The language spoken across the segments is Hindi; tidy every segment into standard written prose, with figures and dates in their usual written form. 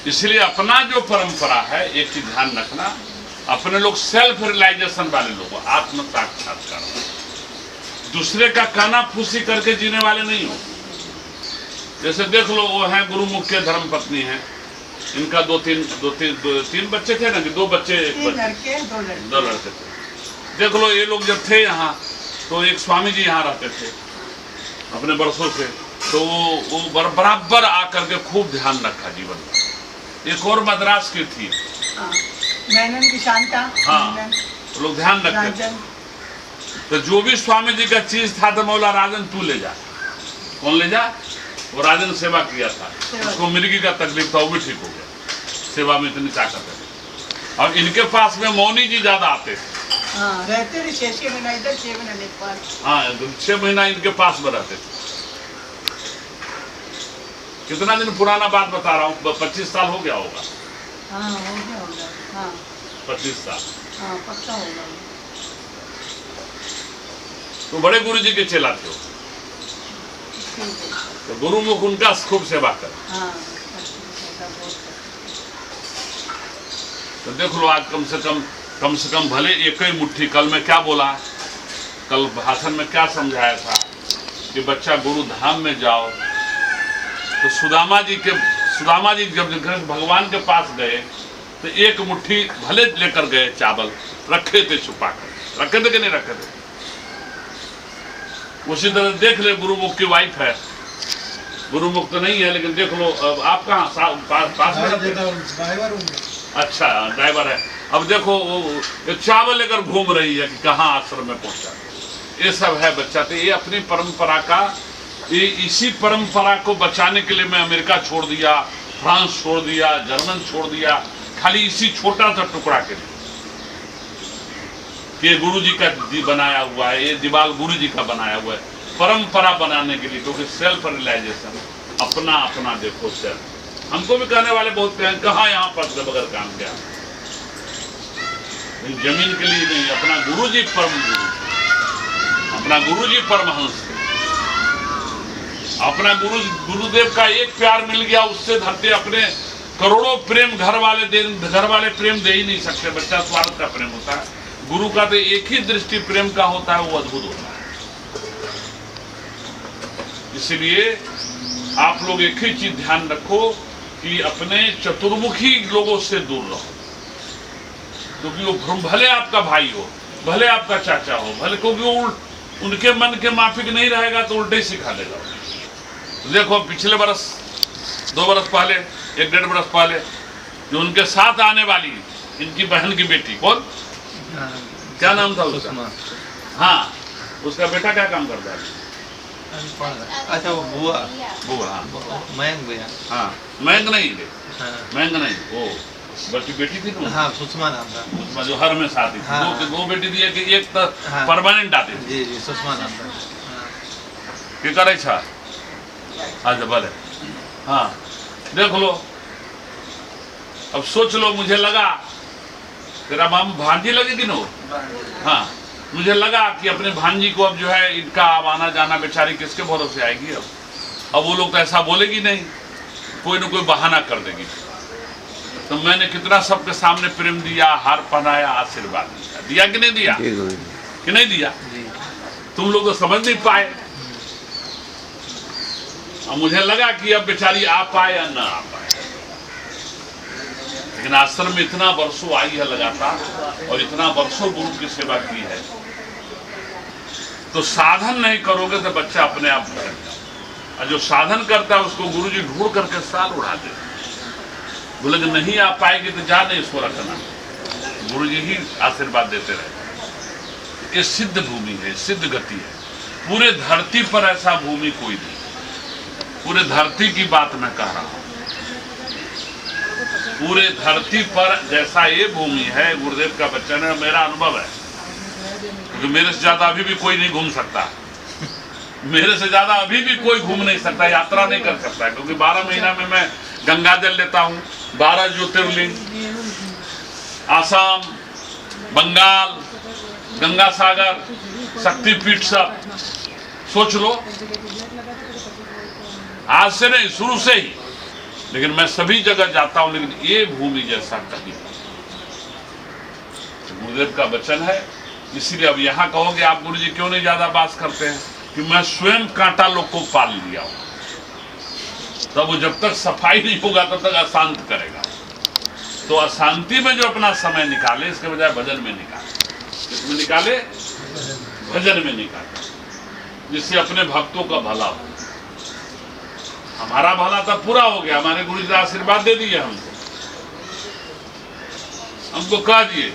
इसलिए अपना जो परंपरा है, एक चीज ध्यान रखना, अपने लोग सेल्फ रियलाइजेशन वाले लोग, आत्म साक्षात्कार, दूसरे का काना फूसी करके जीने वाले नहीं हो। जैसे देख लो, वो हैं गुरुमुख के धर्म पत्नी हैं, इनका दो तीन बच्चे थे ना, कि दो बच्चे, दो लड़के थे। देख लो, ये लोग जब थे यहाँ तो एक स्वामी जी यहाँ रहते थे अपने बरसों से, तो वो बराबर आकर के खूब ध्यान रखा जीवन का। एक और मद्रास की थी, मैनन की शांता, हाँ, लोग ध्यान रखते थे। तो जो भी स्वामी जी का चीज था तो मौला राजन तू ले जा। कौन ले जा? वो राजन सेवा किया था, उसको मिर्गी का तकलीफ था, वो भी ठीक हो गया। सेवा में इतनी ताकत है। और इनके पास में मौनी जी ज्यादा आते थे, हाँ, रहते थे 6 महीना इधर, 6 महीना नेपाल। हाँ, 6 महीना इनके पास में रहते थे। कितना दिन पुराना बात बता रहा हूँ, 25 साल हो गया होगा। हाँ, हो गया होगा, हाँ 25 साल, हाँ, पक्का होगा। तो बड़े गुरु जी के चेला थे, तो गुरुमुख उनका खूब सेवा कर। हाँ, तो देख लो, आज कम से कम भले एक ही मुट्ठी, कल मैं क्या बोला, कल भाषण में क्या समझाया था कि बच्चा गुरु धाम में जाओ। तो सुदामा जी जब भगवान के पास गए तो एक मुट्ठी भले लेकर गए चावल, रखे थे छुपा कर, रखे थे कि नहीं रखे थे। उसी तरह देख ले, गुरुमुख की वाइफ है, गुरुमुख तो नहीं है लेकिन देख लो, अब आप कहाँ पास में? अच्छा, ड्राइवर है। अब देखो, वो चावल लेकर घूम रही है कि कहाँ आश्रम में पहुंचा। ये सब है बच्चा। तो ये अपनी परंपरा का, ये इसी परंपरा को बचाने के लिए मैं अमेरिका छोड़ दिया, फ्रांस छोड़ दिया, जर्मन छोड़ दिया, खाली इसी छोटा सा टुकड़ा के लिए। ये गुरु जी का बनाया हुआ है, ये दीवार गुरु जी का बनाया हुआ है, परंपरा बनाने के लिए। क्योंकि सेल्फ रियलाइजेशन, अपना अपना देखो सेल्फ। हमको भी कहने वाले बहुत हैं, कहाँ यहाँ पर बगैर काम किया, जमीन के लिए नहीं, अपना गुरु जी परम गुरु, अपना गुरु जी परमहंस, अपना गुरुदेव का एक प्यार मिल गया, उससे धरते अपने करोड़ों प्रेम घर वाले प्रेम दे ही नहीं सकते। बच्चा स्वार्थ का प्रेम होता है, गुरु का तो एक ही दृष्टि प्रेम का होता है, वो अद्भुत होता है। इसलिए आप लोग एक ही चीज ध्यान रखो कि अपने चतुर्मुखी लोगों से दूर रहो, क्योंकि वो भले आपका भाई हो, भले आपका चाचा हो, भले, क्योंकि वो उनके मन के माफिक नहीं रहेगा तो उल्टे ही सिखा देगा। देखो, पिछले बरस, 2 बरस पहले, 1-1.5 बरस पहले, जो उनके साथ आने वाली इनकी बहन की बेटी, कौन, क्या नाम था उसका? हाँ, उसका बेटा क्या काम करता है? अच्छा, वो बुआ, हाँ, मयंक भैया। हाँ, मयंक नहीं, मयंक नहीं, वो बेटी थी ना, हाँ, सुषमा नाम था, उसमें जो हर में साथी थी। हाँ, दो बेटी थी कि एक तो परमानेंट आती थी। जी, सुषमा नाम था। की करे छा? अच्छा, भले, हाँ, देख लो, अब सोच लो, मुझे लगा तेरा माम भांजी लगेगी ना, हाँ, मुझे लगा कि अपने भांजी को अब जो है, इनका आना जाना बेचारी किसके भरोसे आएगी। अब वो लोग तो ऐसा बोलेगी नहीं, कोई ना कोई बहाना कर देगी। तो मैंने कितना सबके सामने प्रेम दिया, हार पहनाया, आशीर्वाद दिया कि नहीं दिया, कि नहीं दिया? तुम लोग तो समझ नहीं पाए। अब मुझे लगा कि अब बेचारी आ पाए या ना आ पाए, लेकिन आश्रम में इतना वर्षों आई है लगातार, और इतना वर्षों गुरु की सेवा की है, तो साधन नहीं करोगे तो बच्चा अपने आप भटक। और जो साधन करता है उसको गुरु जी ढूंढ करके साल उड़ा देते। बोले कि नहीं आ पाएगी तो जा नहीं इसको रखना, गुरु जी ही आशीर्वाद देते रहे। ये सिद्ध भूमि है, सिद्ध गति है। पूरे धरती पर ऐसा भूमि कोई नहीं, पूरे धरती की बात मैं कह रहा हूं। पूरे धरती पर जैसा ये भूमि है, गुरुदेव का वचन है, मेरा अनुभव है, क्योंकि मेरे से ज्यादा अभी भी कोई नहीं घूम सकता, मेरे से ज्यादा अभी भी कोई घूम नहीं सकता, यात्रा नहीं कर सकता, क्योंकि 12 महीना में मैं गंगा जल लेता हूँ, 12 ज्योतिर्लिंग, आसाम, बंगाल, गंगा सागर, शक्तिपीठ, सब सोच लो। आज से नहीं, शुरू से ही लेकिन मैं सभी जगह जाता हूं, लेकिन ये भूमि जैसा कहीं नहीं। गुरुदेव का वचन है, इसीलिए अब यहाँ कहोगे आप गुरु जी क्यों नहीं ज्यादा बात करते हैं, कि मैं स्वयं कांटा लोग को पाल लिया हूं। तब वो जब तक सफाई नहीं होगा तब तक अशांत करेगा। तो अशांति में जो अपना समय निकाले, इसके बजाय भजन में निकाले। इसमें निकाले, भजन में निकाले, जिससे अपने भक्तों का भला हो। हमारा भला तब पूरा हो गया, हमारे गुरु जी आशीर्वाद दे दिए हमको कह दिए,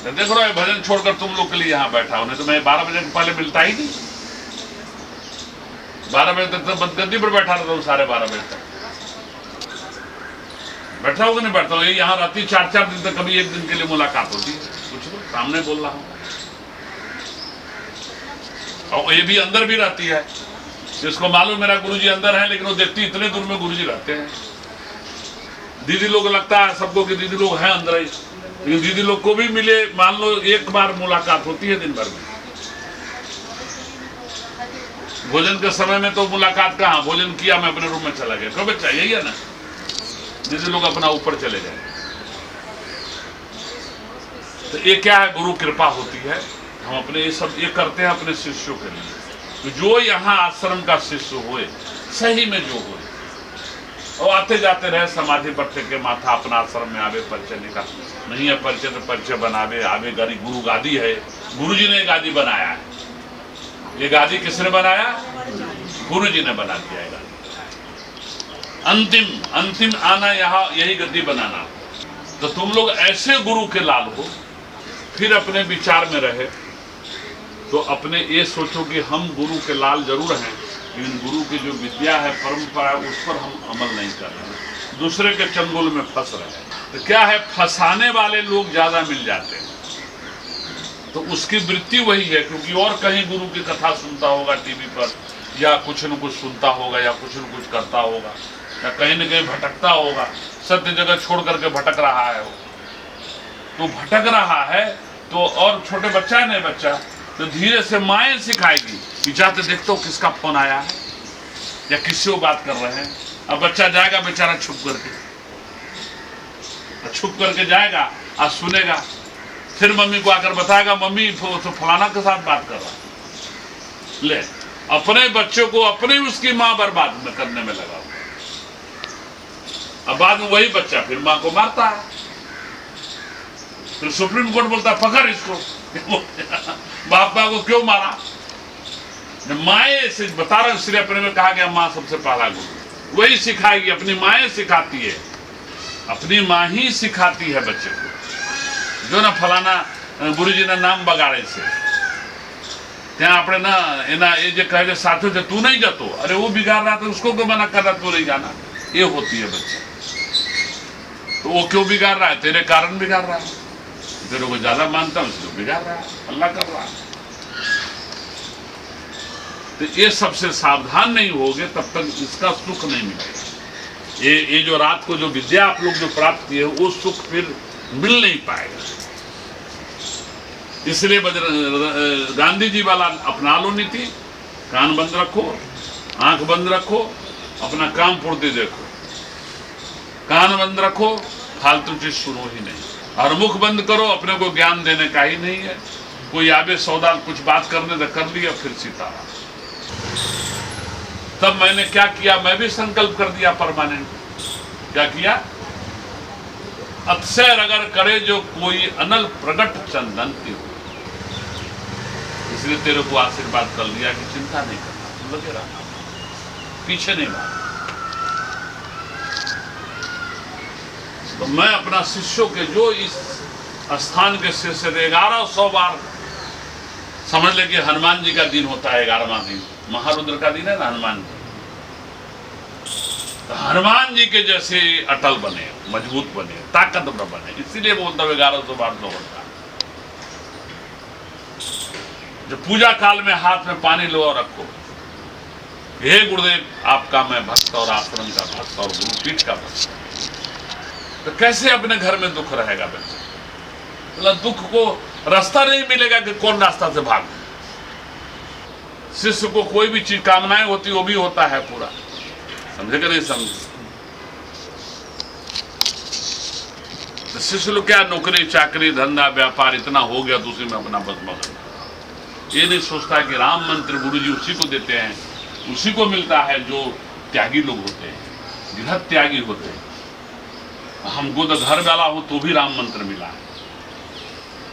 देख रहा है भजन छोड़कर तुम लोग के लिए यहाँ बैठा हूं, नहीं तो मैं 12 बजे के पहले मिलता ही नहीं। 12 बजे तक तो बदगद्दी पर बैठा रहता हूँ, 12:30 बजे तक बैठा होगा, नहीं बैठता हूँ। यहाँ राती 4-4 दिन तक कभी एक दिन के लिए मुलाकात होती है। कुछ तो सामने बोल रहा हूँ, और ये भी अंदर भी रहती है, जिसको मालूम मेरा गुरुजी अंदर है, लेकिन वो देखती इतने दूर में गुरुजी रहते हैं। दीदी लोग लगता है सबको कि दीदी लोग हैं अंदर ही, लेकिन दीदी लोग को भी मिले, मान लो एक बार मुलाकात होती है दिन भर में। भोजन के समय में तो मुलाकात कहाँ, भोजन किया मैं अपने रूम में चला गया। क्यों बच्चा, यही है ना, दीदी लोग अपना ऊपर चले गए। तो ये क्या है, गुरु कृपा होती है। हम अपने ये सब ये करते हैं अपने शिष्यों के लिए। तो जो यहाँ आश्रम का शिष्य होए, सही में जो होए, और आते जाते रहे समाधि पट्टे के माथा अपना आश्रम में आवे, परिचय निकाल नहीं है परिचय तो परिचय बनावे आवे। गाड़ी गुरु गादी है, गुरु जी ने गादी बनाया है। ये गादी किसने बनाया, गुरु जी ने बना दिया है गादी। अंतिम आना यहाँ, यही गद्दी बनाना। तो तुम लोग ऐसे गुरु के लाल हो, फिर अपने विचार में रहे तो अपने ये सोचो कि हम गुरु के लाल जरूर हैं, लेकिन गुरु की जो विद्या है, परंपरा है, उस पर हम अमल नहीं कर रहे, दूसरे के चंगुल में फंस रहे हैं। तो क्या है, फंसाने वाले लोग ज्यादा मिल जाते हैं। तो उसकी वृत्ति वही है, क्योंकि और कहीं गुरु की कथा सुनता होगा टीवी पर, या कुछ न कुछ सुनता होगा, या कुछ न कुछ करता होगा, या कहीं न कहीं भटकता होगा, सत्य जगह छोड़ करके भटक रहा है वो। तो भटक रहा है तो, और छोटे बच्चा है, नहीं बच्चा, तो धीरे से माएँ सिखाएगी कि जाते देखते हो किसका फोन आया है, या किससे वो बात कर रहे हैं। अब बच्चा जाएगा बेचारा छुप करके जाएगा और सुनेगा, फिर मम्मी को आकर बताएगा, मम्मी तो फलाना के साथ बात कर रहा। ले, अपने बच्चों को अपने उसकी माँ बर्बाद करने में लगा। अब बाद में वही बच्चा फिर माँ को मारता है, फिर सुप्रीम कोर्ट बोलता है पकड़ इसको। बाप माँ को क्यों मारा? माए से बता रहा हूं, इसलिए अपने में कहा गया माँ सबसे पहला गुरु। वही सिखाएगी, अपनी माएँ सिखाती है, अपनी माँ ही सिखाती है बच्चे को। जो ना फलाना गुरुजी ना नाम बगाड़े से ત્યાં આપણે ના એના એ જે કહે साथियों से तू नहीं जातो, अरे वो बिगाड़ रहा था उसको क्यों मना कर रहा तू नहीं जाना, ये होती है बच्चा। तो वो क्यों बिगाड़ रहा है, तेरे कारण बिगाड़ रहा है, तेरे को ज्यादा मानता हूं इसलिए बिगाड़ रहा है, अल्लाह कर रहा है। तो ये सबसे सावधान नहीं होगे तब तक इसका सुख नहीं मिलेगा। ये जो रात को जो विद्या आप लोग जो प्राप्त किए वो सुख फिर मिल नहीं पाएगा। इसलिए गांधी जी वाला अपना लो नीति, कान बंद रखो, आंख बंद रखो, अपना काम पूर्ति देखो। कान बंद रखो, फालतू चीज सुनो ही नहीं, और मुख बंद करो, अपने को ज्ञान देने का ही नहीं है। कोई आवे सौदा कुछ बात करने तो कर लिया, फिर सीताराम। तब मैंने क्या किया, मैं भी संकल्प कर दिया परमानेंट। क्या किया, अक्षय अगर करे जो कोई अनल प्रगट चंदन की हो। इसलिए तेरे को आशीर्वाद कर दिया कि चिंता नहीं करना, तू लगे रहना, पीछे नहीं भागना। तो मैं अपना शिष्यों के जो इस स्थान के शिष्य 1100 बार, समझ ले कि हनुमान जी का दिन होता है 11वां दिन, महारुद्र का दिन है ना हनुमान जी। तो हनुमान जी के जैसे अटल बने, मजबूत बने, ताकतवर बने, इसीलिए बोलता हूँ 1100 बार दो होता। जो पूजा काल में हाथ में पानी लो और रखो, हे गुरुदेव आपका मैं भक्त और आश्रम का भक्त और गुरुपीठ का भक्त। तो कैसे अपने घर में दुख रहेगा बच्चा? मतलब दुख को रास्ता नहीं मिलेगा कि कौन रास्ता से भाग। शिष्य को कोई भी चीज कामनाएं होती वो भी होता है पूरा, समझे कि नहीं समझे? तो शिष्य लोग क्या नौकरी चाकरी धंधा व्यापार इतना हो गया तो उसी में अपना बस मगन, ये नहीं सोचता कि राम मंत्र गुरु जी उसी को देते हैं, उसी को मिलता है जो त्यागी लोग होते हैं, गृहस्थ त्यागी होते हैं। हमको तो घर वाला हो तो भी राम मंत्र मिला है।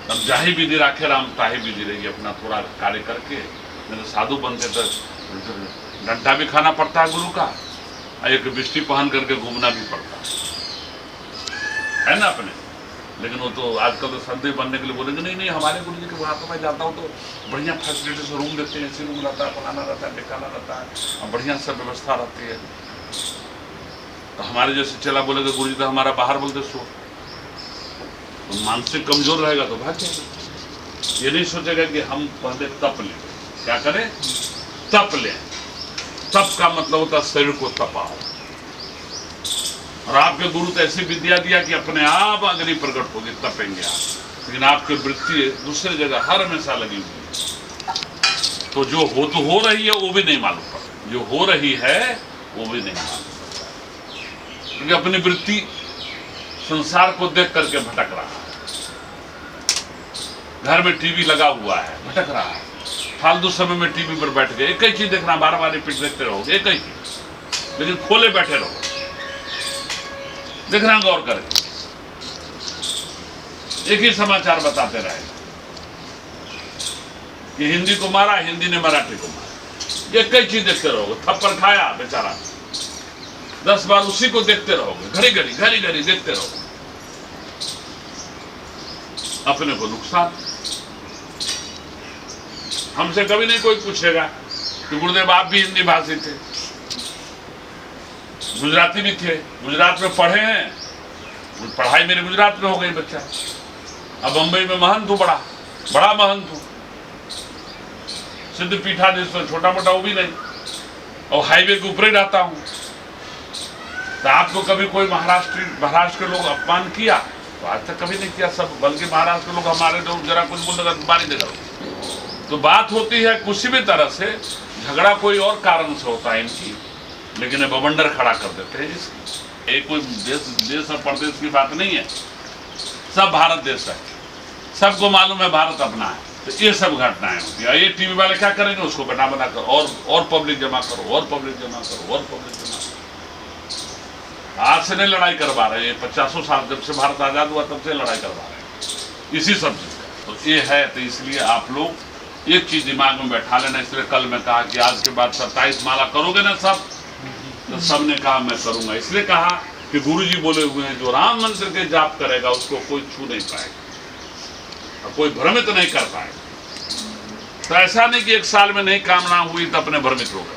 अब जाही विधि राखे राम ताही विधि रहेगी, अपना थोड़ा कार्य करके मेरे साधु बनते तो डंडा भी खाना पड़ता है गुरु का, एक बिस्टी पहन करके घूमना भी पड़ता है ना अपने। लेकिन वो तो आजकल तो संदेह बनने के लिए बोलेंगे नहीं नहीं हमारे गुरु जी के वहाँ तो मैं जाता हूँ तो बढ़िया फैसिलिटी से रूम देते हैं, ऐसी रूम रहता है, फलाना रहता है, ढिकाना रहता है, और बढ़िया सब व्यवस्था रहती है। तो हमारे जैसे चला बोलेगा गुरु जी तो हमारा बाहर बोलते सो, तो मानसिक कमजोर रहेगा तो भाग जाएगा। ये नहीं सोचेगा कि हम पहले तप लें, क्या करें, तप लें। तप का मतलब होता है शरीर को तपाओ, और आपके गुरु तो ऐसी विद्या दिया कि अपने आप अग्नि प्रकट होगी, तपेंगे आप। लेकिन आपकी वृत्ति दूसरी जगह हर हमेशा लगी हुई है, तो जो हो रही है वो भी नहीं मालूम पड़ता, जो हो रही है वो भी नहीं मालूम पड़ता, क्योंकि अपनी वृत्ति संसार को देख करके भटक रहा है। घर में टीवी लगा हुआ है, भटक रहा है, फालतू समय में टीवी पर बैठ गए एक ही चीज देखना, बार बार रिपीट देखते रहोगे एक ही चीज, लेकिन खोले बैठे रहो, देखना गौर करके, एक ही समाचार बताते रहे कि हिंदी को मारा, हिंदी ने मराठी को मारा, एक ही चीज देखते रहोगे। थप्पड़ खाया बेचारा, 10 बार उसी को देखते रहोगे, घड़ी घड़ी देखते रहोगे, अपने को नुकसान। हमसे कभी नहीं कोई पूछेगा कि गुरुदेव आप भी हिंदी भाषी थे, गुजराती भी थे, गुजरात में पढ़े हैं, पढ़ाई मेरे गुजरात में हो गई बच्चा, अब बंबई में महंत हूँ, बड़ा महंत हूँ, सिद्ध पीठाधीश्वर, छोटा मोटा वो भी नहीं, और हाईवे के ऊपर ही रहता हूँ। तो आपको कभी कोई महाराष्ट्र के लोग अपमान किया? तो आज तक कभी नहीं किया सब, बल्कि महाराष्ट्र के लोग हमारे लोग जरा कुछ बोल देगा बारी देगा। तो बात होती है किसी भी तरह से, झगड़ा कोई और कारण से होता है इनकी, लेकिन ये बवंडर खड़ा कर देते हैं इसकी। ये कोई देश और प्रदेश की बात नहीं है, सब भारत देश है, सबको मालूम है भारत अपना है। तो ये सब घटनाएं होती है। ये टीवी वाले क्या करेंगे, उसको बना कर और पब्लिक जमा करो, और पब्लिक जमा करो, और पब्लिक जमा करो। आज से नहीं लड़ाई करवा रहे, 50 साल जब से भारत आजाद हुआ तब से लड़ाई करवा रहे हैं इसी सब चीज का। तो ये है, तो इसलिए आप लोग एक चीज दिमाग में बैठा लेना। इसलिए कल मैं कहा कि आज के बाद 27 माला करोगे ना सब, तो सबने कहा मैं करूंगा। इसलिए कहा कि गुरुजी बोले हुए हैं जो राम मंत्र के जाप करेगा उसको कोई छू नहीं पाएगा और कोई भ्रमित नहीं कर पाएगा। तो ऐसा नहीं कि 1 साल में नहीं कामना हुई तो अपने भ्रमित हो गए।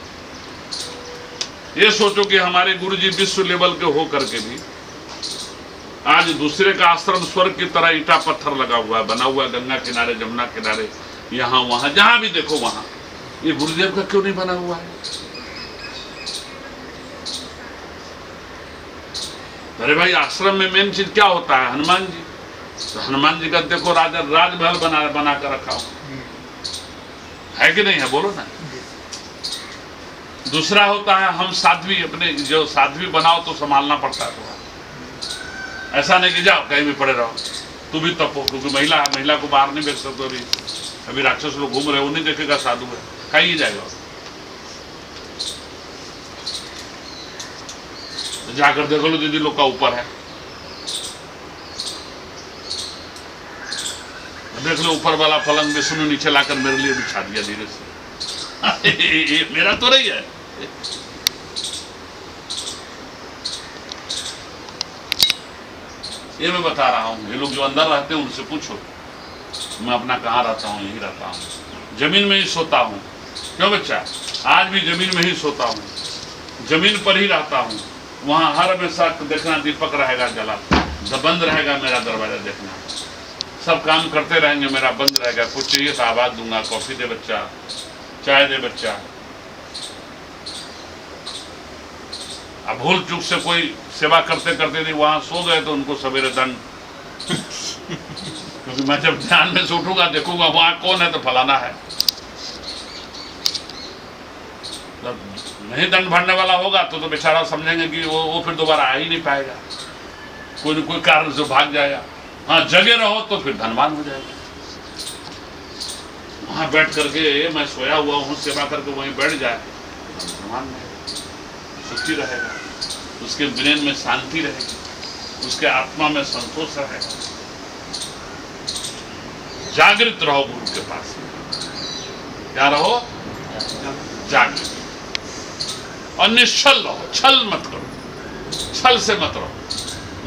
ये सोचो कि हमारे गुरुजी विश्व लेवल के हो करके भी आज दूसरे का आश्रम स्वर्ग की तरह ईटा पत्थर लगा हुआ है, बना हुआ है, गंगा किनारे, जमुना किनारे, यहाँ वहां जहां भी देखो वहां। ये गुरुदेव का क्यों नहीं बना हुआ है? अरे भाई, आश्रम में मेन चीज क्या होता है? हनुमान जी। तो हनुमान जी का देखो राजमहल बना कर रखा हो है कि नहीं है, बोलो ना। दूसरा होता है हम साध्वी, अपने जो साध्वी बनाओ तो संभालना पड़ता है थोड़ा। ऐसा नहीं कि जाओ कहीं भी पड़े रहो, तू भी तपो, क्योंकि महिला को बाहर नहीं भेज सकते। अभी राक्षस लोग घूम रहे, वो नहीं देखेगा साधु है, खाई ही जाएगा। जाकर देखो लो दीदी लोग का ऊपर है, देख लो ऊपर वाला पलंग विष्णु नीचे लाकर मेरे लिए बिछा दिया धीरे से। मेरा तो नहीं है। ये मैं बता रहा हूँ, ये लोग जो अंदर रहते हैं उनसे पूछो, मैं अपना कहाँ रहता हूँ, यही रहता हूँ, जमीन में ही सोता हूँ। क्यों बच्चा? आज भी जमीन में ही सोता हूँ, जमीन पर ही रहता हूँ। वहाँ हर हमेशा देखना दीपक रहेगा जला, बंद रहेगा मेरा दरवाजा, देखना सब काम करते रहेंगे, मेरा बंद रहेगा। कुछ चाहिए तो आवाज दूंगा, कॉफी दे बच्चा, चाय दे बच्चा। अब भूल चूक से कोई सेवा करते करते नहीं वहां सो गए तो उनको सवेरे दंड। क्योंकि मैं जब ध्यान में से उठूंगा देखूंगा वहां कौन है तो फलाना है। नहीं दंड भरने वाला होगा तो बेचारा समझेंगे कि वो फिर दोबारा आ ही नहीं पाएगा, कोई न कोई कारण से भाग जाएगा। हाँ, जगे रहो तो फिर धनवान हो जाएगा। वहां बैठ करके मैं सोया हुआ हूँ सेवा करके वहीं बैठ जाए, धनवान रहेगा, सुखी रहेगा, उसके ब्रेन में शांति रहेगी, उसके आत्मा में संतोष रहेगा। जागृत रहो गुरु के पास, क्या रहो? जागृत और निश्चल रहो, छल मत करो, छल से मत रहो।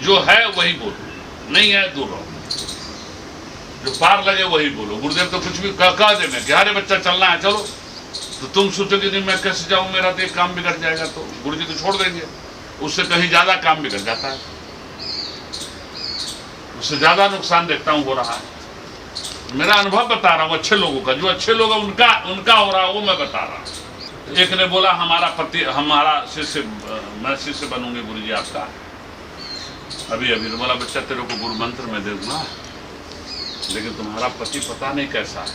जो है वही बोलो, नहीं है दूर रहो, जो पार लगे वही बोलो। गुरुदेव तो कुछ भी कह देंगे कि अरे बच्चा चलना है चलो, तो तुम सोचोगे नहीं मैं कैसे जाऊं, मेरा तो एक काम बिगड़ जाएगा, तो गुरु जी तो छोड़ देंगे, उससे कहीं ज्यादा काम बिगड़ जाता है, उससे ज्यादा नुकसान देखता हूं हो रहा है। मेरा अनुभव बता रहा हूं अच्छे लोगों का, जो अच्छे लोग उनका हो रहा है वो मैं बता रहा हूं। एक ने बोला हमारा पति, हमारा शिष्य, मैं शिष्य बनूंगी गुरु जी आपका, अभी अभी तो बोला बच्चा तेरे को गुरु मंत्र में दे दूंगा, लेकिन तुम्हारा पति पता नहीं कैसा है,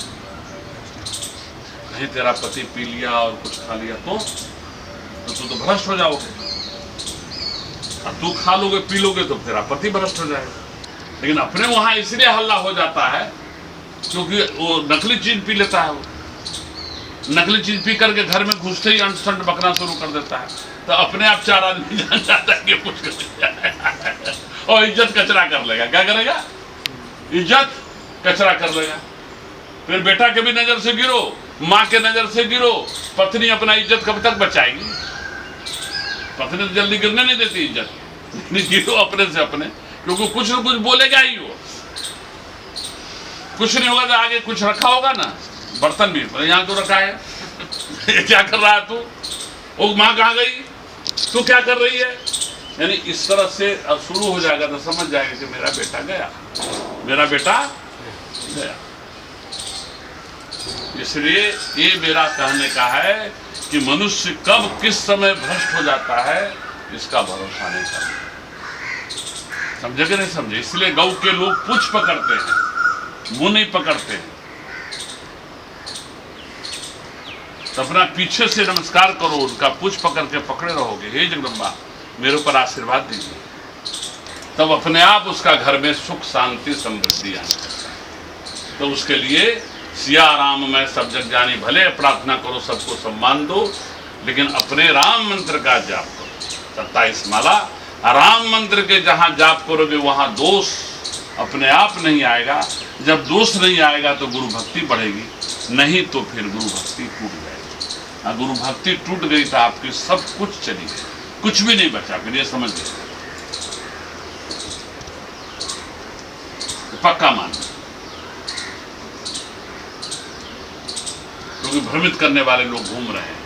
नहीं तेरा पति पी लिया और कुछ खा लिया तो तू तो भ्रष्ट हो जाओगे, अब तू खा लोगे पी लोगे तो तेरा पति भ्रष्ट हो जाएगा। लेकिन अपने वहां इसलिए हल्ला हो जाता है क्योंकि वो नकली चीज पी लेता है, वो नकली चीज पी करके घर में घुसते ही अंट बकना शुरू कर देता है, तो अपने आप चार आदमी जान जाता है कि कुछ कर और इज्जत कचरा कर लेगा। क्या करेगा? इज्जत कचरा कर लेगा। फिर बेटा के भी नजर से गिरो, माँ के नजर से गिरो, पत्नी अपना इज्जत कब तक बचाएगी? पत्नी तो जल्दी गिरने नहीं देती इज्जत, गिरो अपने से अपने, क्योंकि कुछ न कुछ बोलेगा ही वो। कुछ नहीं होगा तो आगे कुछ रखा होगा ना, बर्तन भी यहाँ तो रखा है क्या कर रहा है तू? वो माँ कहाँ गई? तू क्या कर रही है? यानी इस तरह से अब शुरू हो जाएगा तो समझ जाएगा कि मेरा बेटा गया, मेरा बेटा गया। इसलिए ये मेरा कहने का है कि मनुष्य कब किस समय भ्रष्ट हो जाता है इसका भरोसा नहीं करना। समझे कि नहीं समझे? इसलिए गौ के लोग पूंछ पकड़ते हैं, मुंह नहीं पकड़ते हैं। तो अपना पीछे से नमस्कार करो, उनका पूंछ पकड़ के पकड़े रहोगे, हे जगदम्बा मेरे ऊपर आशीर्वाद दीजिए, तब अपने आप उसका घर में सुख शांति समृद्धि आने लगता है। तो उसके लिए सिया राम मैं सब जग जानी, भले प्रार्थना करो सबको सम्मान दो, लेकिन अपने राम मंत्र का जाप करो। 27 माला राम मंत्र के जहां जाप करोगे वहां दोष अपने आप नहीं आएगा। जब दोष नहीं आएगा तो गुरु भक्ति बढ़ेगी, नहीं तो फिर गुरु भक्ति टूट जाएगी। गुरु भक्ति टूट गई तो आपकी सब कुछ चली गई, कुछ भी नहीं बचा। फिर ये समझ लीजिए, पक्का मान, क्योंकि भ्रमित करने वाले लोग घूम रहे हैं।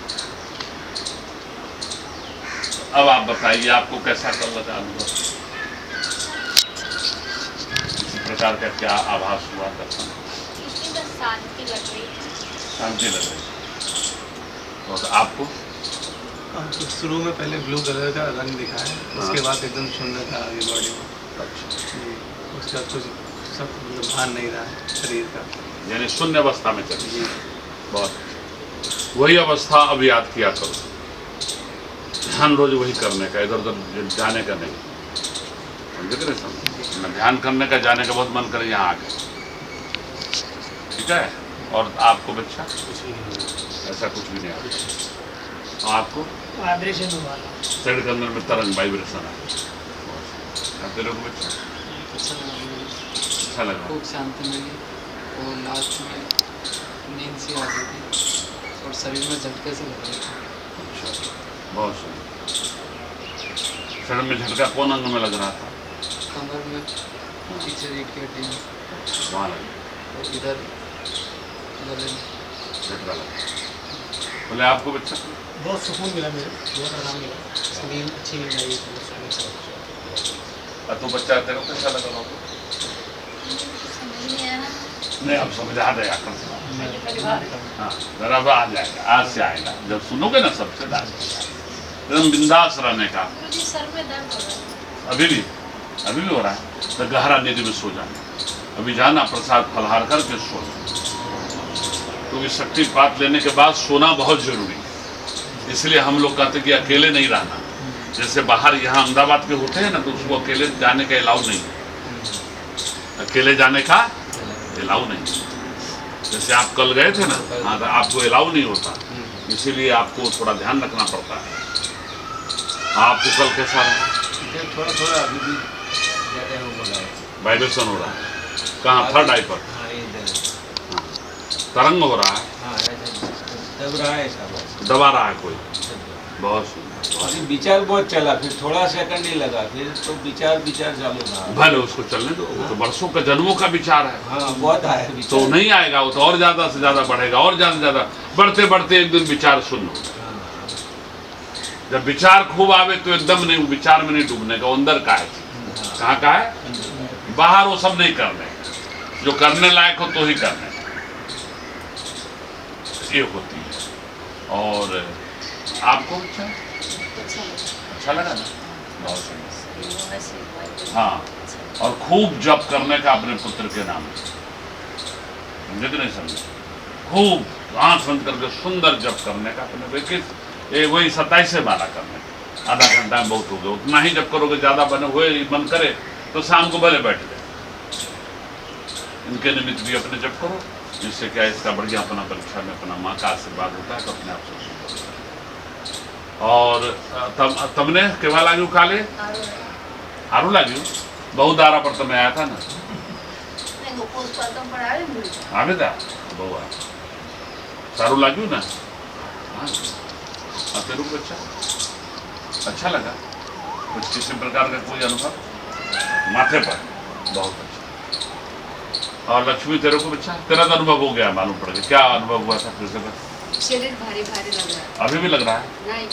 अब आप बताइए आपको कैसा कर लगा अनुभव? इसी प्रकार का क्या आभास हुआ? शांति लग रही। और आपको? तो शुरू में पहले ब्लू कलर का रंग दिखा है, उसके बाद एकदम शून्य था आगे बॉडी में। उसका कुछ सब भान नहीं रहा है शरीर का, यानी शून्य अवस्था में चली। बहुत वही अवस्था अब याद किया करो, ध्यान रोज वही करने का, इधर उधर जाने का नहीं। समझे कि नहीं समझे? ध्यान करने का, जाने का बहुत मन करे यहाँ आके, ठीक है। और आपको बच्चा ऐसा कुछ भी नहीं आता। आपको वाइब्रेशन हुआ, शरीर के अंदर में तरंग वाइब्रेशन है। तेरे को बच्चा अच्छा लगा, खूब शांति मिली और लास्ट में नींद सी आ गई थी और शरीर में झटके से लग रहे थे। अच्छा, बहुत सुंदर। शरीर में झटका कौन अंग में लग रहा था? कमर में, पीछे रीढ़ की हड्डी में, वहाँ लगा और इधर गले में झटका लगा। बोले आपको बच्चा? बहुत सुकून मिला, मेरे बहुत आराम मिला, नींद अच्छी नींद आई। तो बच्चा तेरे को कैसा लगा? बाबू नहीं, अब समझा दे हाँ, जरा आ जाएगा, आज से आएगा। जब सुनोगे ना सबसे एकदम बिंदास रहने का। सर में दर्द हो रहा है अभी भी हो रहा है तो गहरा नींद में सो जाना। अभी जाना प्रसाद फलहार करके सो, क्योंकि शक्तिपात लेने के बाद सोना बहुत जरूरी है। इसलिए हम लोग कहते कि अकेले नहीं रहना। जैसे बाहर यहाँ अहमदाबाद के होते हैं ना, तो उसको अकेले जाने का अलाउ नहीं, अकेले जाने का अलाउ नहीं। जैसे आप कल गए थे ना, हाँ, तो आपको अलाउ नहीं होता, इसीलिए आपको थोड़ा ध्यान रखना पड़ता है। आपको कल कैसा रहा? थोड़ा थोड़ा अभी भी ज़्यादा वो बोला है। वाइब्रेशन हो रहा है कहाँ? थर्ड आई पर हाँ, इधर तरंग हो रहा है, हाँ, दब रहा है सब। दबा रहा है कोई। बहुत सुंदर। अभी विचार बहुत चला, फिर थोड़ा सेकंड ही लगा, फिर तो विचार चालू रहा। भले उसको चलने दो, वो तो वर्षों का जन्मों का विचार है, हाँ, बहुत आया तो विचार। नहीं आएगा, वो तो और ज्यादा से ज्यादा बढ़ेगा, और ज्यादा से ज्यादा बढ़ते बढ़ते एक दिन विचार शून्य हो जाएगा। जब विचार खूब आवे तो एकदम नहीं, विचार में नहीं डूबने का, अंदर का है। कहाँ का है? बाहर वो सब नहीं करने, जो करने लायक हो तो ही करने, ये होती है। और आपको अच्छा लगा ना? बहुत सुंदर। हाँ, और खूब जप करने का अपने पुत्र के नाम, समझे कि नहीं समझे? खूब आंख बंद करके सुंदर जप करने का अपने बेटे, वही 27 माला करने का। आधा घंटा में बहुत हो गया, उतना ही जप करोगे, ज्यादा बने हुए मन करे तो शाम को भले बैठ जाए। इनके निमित्त भी अपने जप करो, जिससे क्या इसका बढ़िया अपना परीक्षा में अपना माँ का आशीर्वाद होता है, तो अपने आप से सुंदर। और तमने केवा लाग्यू काले? हारू लाग्यू? बहुत दारा पर तमे आया था ना? आवे था बहु आ सारू लाग्यू ना? हाँ, तेरू को अच्छा लगा? कुछ किसी प्रकार का कोई अनुभव माथे पर? बहुत अच्छा। और लक्ष्मी तेरे को बच्चा, तेरा तो अनुभव हो गया, मालूम पड़ गया। क्या अनुभव हुआ था फिर से? बस शरीर भारी भारी लग रहा है। अभी भी लग रहा है? नहीं,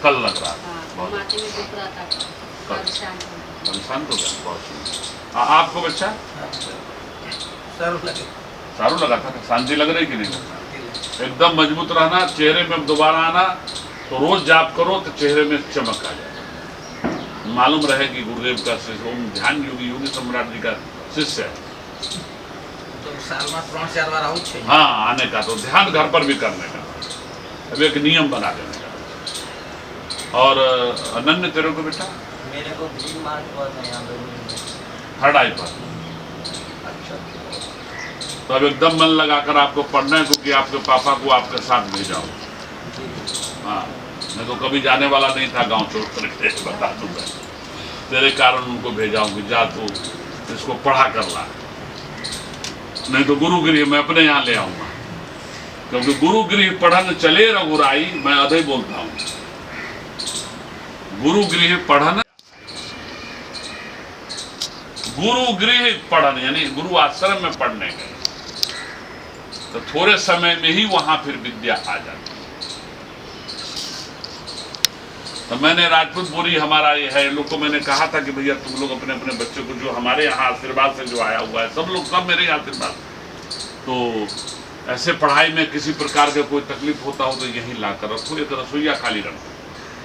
कल लग रहा है। हाँ, बहुत माथे में दुख रहा था, परेशान हो गया। परेशान हो गया। बहुत सुंदर। आपको बच्चा सारू लगे। सारू लगा था? शांति लग रही कि नहीं? एकदम मजबूत रहना, चेहरे में दोबारा आना, तो रोज जाप करो तो चेहरे में चमक आ जाए। मालूम रहे कि गुरुदेव का शिष्य, ओम ध्यान योगी, योगी सम्राट जी का शिष्य है। तो साल में 3-4 बार आऊँ छे। हाँ, आने का, तो ध्यान घर पर भी करने का, अब एक नियम बना देने का। और अनन्य तेरे को बेटा? मेरे को ग्रीन मार्क हुआ था यहाँ पे। थर्ड आई पर। अच्छा। तो अब एकदम मन लगाकर आपको पढ़ना है, क्योंकि आपके पापा को आपके साथ भेजा हूँ। हाँ, मैं तो कभी जाने वाला नहीं था गांव छोड़ करके, बता दूंगा। तेरे कारण उनको भेजा हूँ कि जा तू इसको पढ़ा कर ला, नहीं तो गुरुगृह मैं अपने यहाँ ले आऊंगा। क्योंकि गुरुगृह पढ़न चले रघुराई, मैं अधे बोलता हूँ, गुरुगृह पढ़न, गुरुगृह पढ़न यानी गुरु आश्रम में पढ़ने गए, तो थोड़े समय में ही वहां फिर विद्या आ जाती है। तो मैंने राजपूतपुरी हमारा ये है, लोग को मैंने कहा था कि भैया तुम लोग अपने अपने बच्चों को, जो हमारे यहाँ आशीर्वाद से जो आया हुआ है, सब लोग सब मेरे आशीर्वाद, तो ऐसे पढ़ाई में किसी प्रकार का कोई तकलीफ होता हो तो यहीं ला कर रखो, एक रसोईया खाली रखो,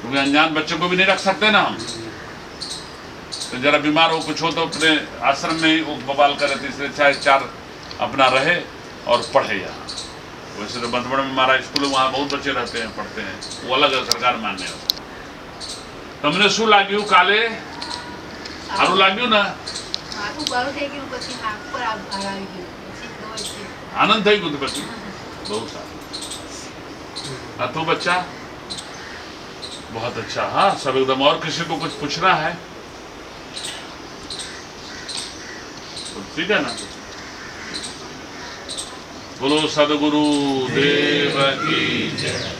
क्योंकि अनजान बच्चों को भी नहीं रख सकते ना हम। तो जरा बीमार हो कुछ हो तो अपने आश्रम में ही वो बवाल करे, तीसरे चाहे 4 अपना रहे और पढ़े यहाँ। वैसे तो बंधवड़ में हमारा स्कूल है, वहाँ बहुत बच्चे रहते हैं, पढ़ते हैं, वो अलग है, सरकार मान्य है। તમને શું લાગ્યું કાલે? સારું લાગ્યું ને? આનંદ થઈ ગયો પછી? બહુ સારું। तू बच्चा? बहुत अच्छा। हाँ, सब एकदम। और किसी को कुछ पूछना है? ठीक है ना? बोलो सदगुरु देव की जय।